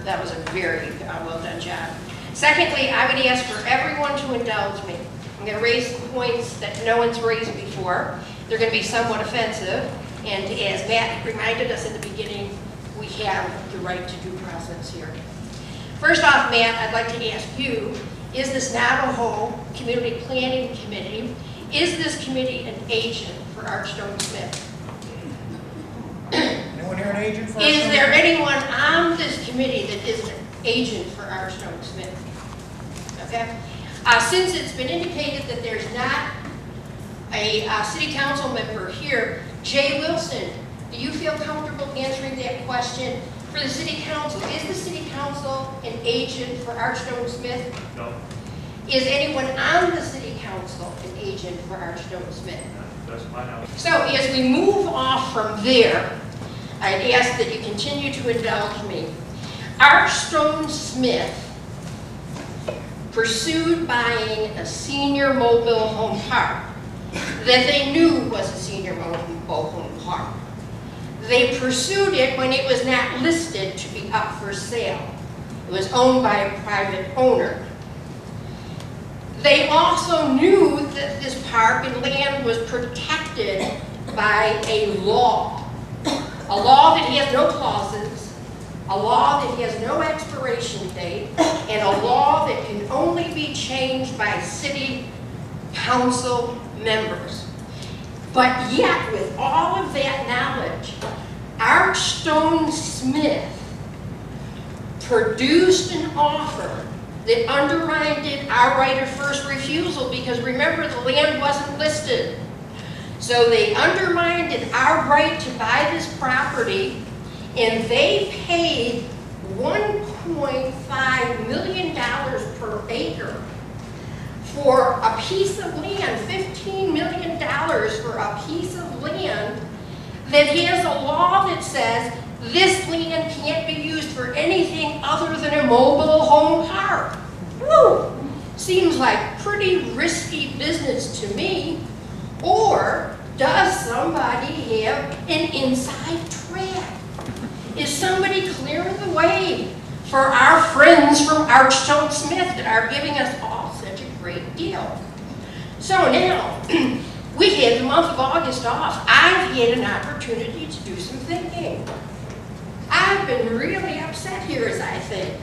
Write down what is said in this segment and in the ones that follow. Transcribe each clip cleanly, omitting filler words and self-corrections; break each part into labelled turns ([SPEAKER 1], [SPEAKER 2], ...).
[SPEAKER 1] that was a very well done job. Secondly, I would ask for everyone to indulge me. I'm going to raise some points that no one's raised before. They're going to be somewhat offensive, and as Matt reminded us in the beginning, we have the right to due process here. First off, Matt, I'd like to ask you, is this Navajo Community Planning Committee, is this committee an agent for Archstone Smith?
[SPEAKER 2] Anyone here an agent for
[SPEAKER 1] Is there anyone on this committee that is an agent for Archstone Smith? Okay? Since it's been indicated that there's not a city council member here, Jay Wilson, do you feel comfortable answering that question for the city council? Is the city council an agent for Archstone Smith?
[SPEAKER 3] No.
[SPEAKER 1] Is anyone on the city council an agent for Archstone Smith?
[SPEAKER 3] That's my house.
[SPEAKER 1] So as we move off from there, I'd ask that you continue to indulge me. Archstone Smith pursued buying a senior mobile home park that they knew was a senior mobile home park. They pursued it when it was not listed to be up for sale. It was owned by a private owner. They also knew that this park and land was protected by a law that has no clauses, a law that has no expiration date, and a law that can only be changed by city council members. But yet, with all of that knowledge, Archstone Smith produced an offer that undermined our right of first refusal, because remember, the land wasn't listed. So they undermined our right to buy this property, and they paid $1.5 million per acre for a piece of land, $15 million for a piece of land that has a law that says this land can't be used for anything other than a mobile home park. Woo! Seems like pretty risky business to me. Or does somebody have an inside track? Is somebody clearing the way for our friends from Archstone Smith that are giving us all such a great deal? So now, we had the month of August off. I've had an opportunity to do some thinking. I've been really upset here, as I think.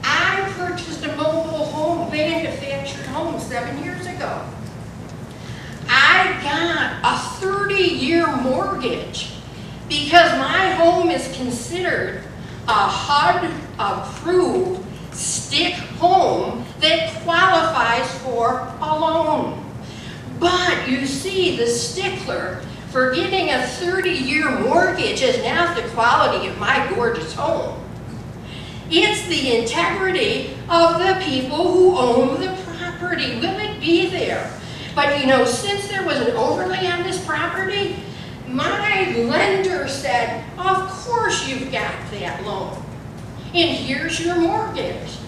[SPEAKER 1] I purchased a mobile home, manufactured home 7 years ago. I got a 30-year mortgage because my home is considered a HUD-approved stick home that qualifies for a loan. But you see, the stickler for getting a 30-year mortgage is not the quality of my gorgeous home. It's the integrity of the people who own the property. Will it be there? But you know, since there was an overlay on this property, my lender said, of course you've got that loan. And here's your mortgage.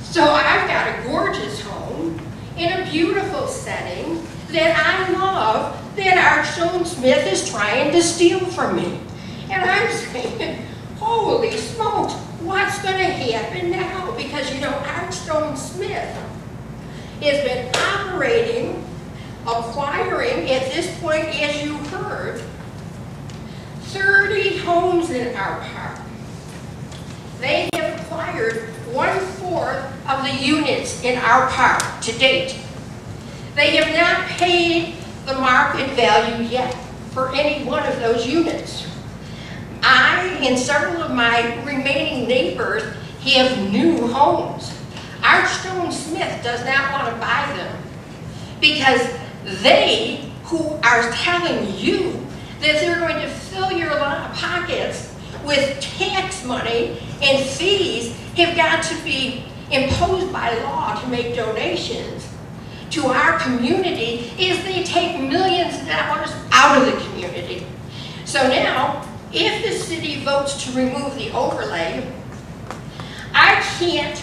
[SPEAKER 1] So I've got a gorgeous home in a beautiful setting that I love that Archstone Smith is trying to steal from me. And I'm saying, holy smokes, what's going to happen now? Because you know, Archstone Smith has been operating, acquiring, at this point, as you heard, 30 homes in our park. They have acquired 1/4 of the units in our park to date. They have not paid the market value yet for any one of those units. I and several of my remaining neighbors have new homes. Archstone Smith does not want to buy them because they, who are telling you that they're going to fill your pockets with tax money and fees, have got to be imposed by law to make donations to our community, is they take millions of dollars out of the community. So now, if the city votes to remove the overlay, I can't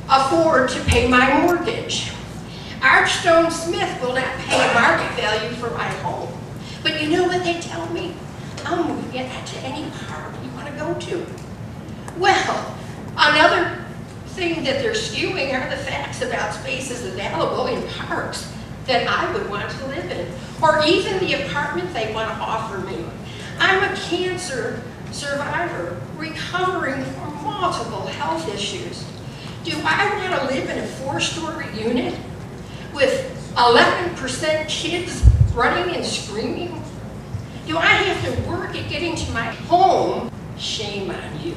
[SPEAKER 1] afford to pay my mortgage. Archstone Smith will not pay a market value for my home. But you know what they tell me? I'll move it to any park you want to go to. Well, another thing that they're skewing are the facts about spaces available in parks that I would want to live in, or even the apartment they want to offer me. I'm a cancer survivor recovering from multiple health issues. Do I want to live in a 4-story unit with 11% kids running and screaming? Do I have to work at getting to my home? Shame on you.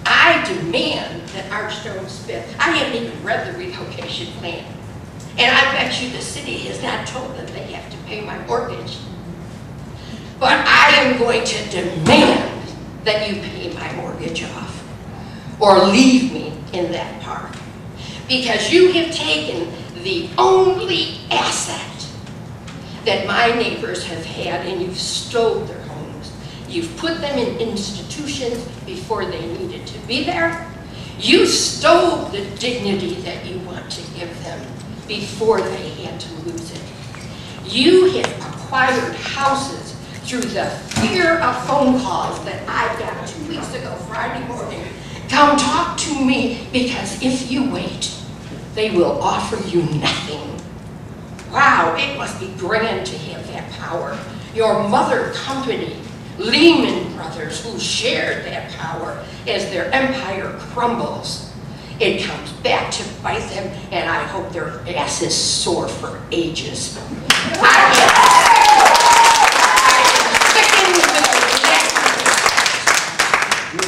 [SPEAKER 1] I demand that Archstone Smith, I haven't even read the relocation plan, and I bet you the city has not told them they have to pay my mortgage. But I am going to demand that you pay my mortgage off, or leave me in that park. Because you have taken the only asset that my neighbors have had, and you've stole their homes. You've put them in institutions before they needed to be there. You stole the dignity that you want to give them before they had to lose it. You have acquired houses through the fear of phone calls that I got 2 weeks ago, Friday morning. Come talk to me, because if you wait, they will offer you nothing. Wow, it must be grand to have that power. Your mother company, Lehman Brothers, who shared that power as their empire crumbles. It comes back to bite them, and I hope their ass is sore for ages.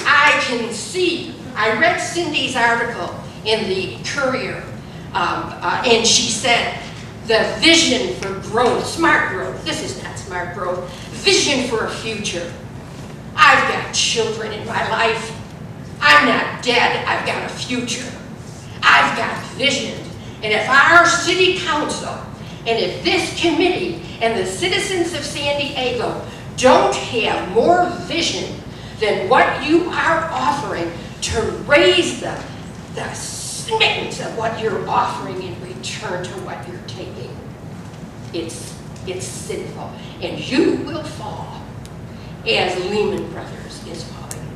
[SPEAKER 1] I can see, I read Cindy's article in the Courier, and she said, the vision for growth, smart growth, this is not smart growth, vision for a future. I've got children in my life. I'm not dead, I've got a future. I've got vision. And if our city council, and if this committee, and the citizens of San Diego don't have more vision than what you are offering to raise the smittens of what you're offering in return to what you're taking, it's sinful. And you will fall as Lehman Brothers is falling.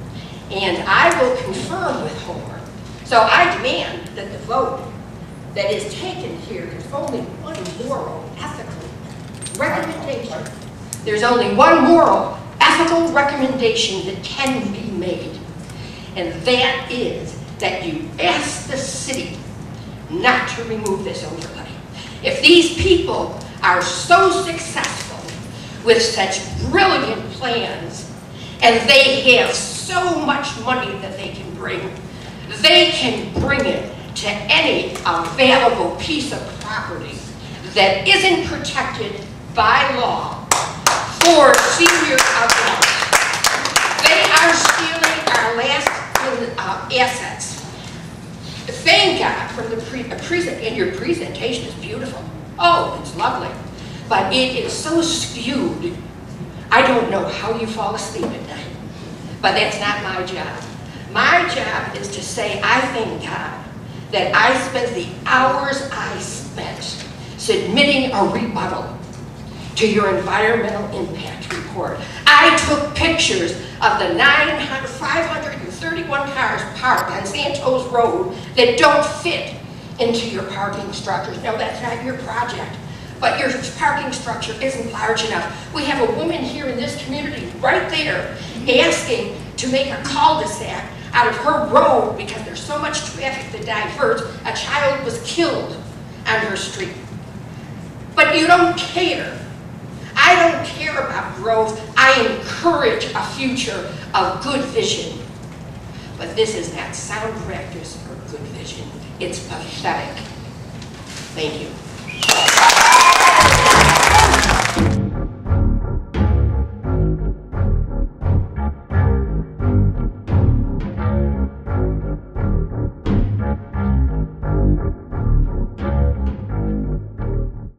[SPEAKER 1] And I will confirm with Homer. So I demand that the vote that is taken here, there's only one moral, ethical recommendation. There's only one moral, ethical recommendation that can be made. And that is that you ask the city not to remove this overlay. If these people are so successful with such brilliant plans, and they have so much money that they can bring it to any available piece of property that isn't protected by law for senior adults. They are stealing our last assets. Thank God for the and your presentation is beautiful. Oh, it's lovely. But it is so skewed, I don't know how you fall asleep at night. But that's not my job. My job is to say, I thank God that I spent the hours I spent submitting a rebuttal to your environmental impact report. I took pictures of the 531 cars parked on Santos Road that don't fit into your parking structures. No, that's not your project, but your parking structure isn't large enough. We have a woman here in this community right there asking to make a cul-de-sac out of her road because there's so much traffic that diverts. A child was killed on her street. But you don't care. I don't care about growth. I encourage a future of good vision. But this is not sound practice or good vision. It's pathetic. Thank you.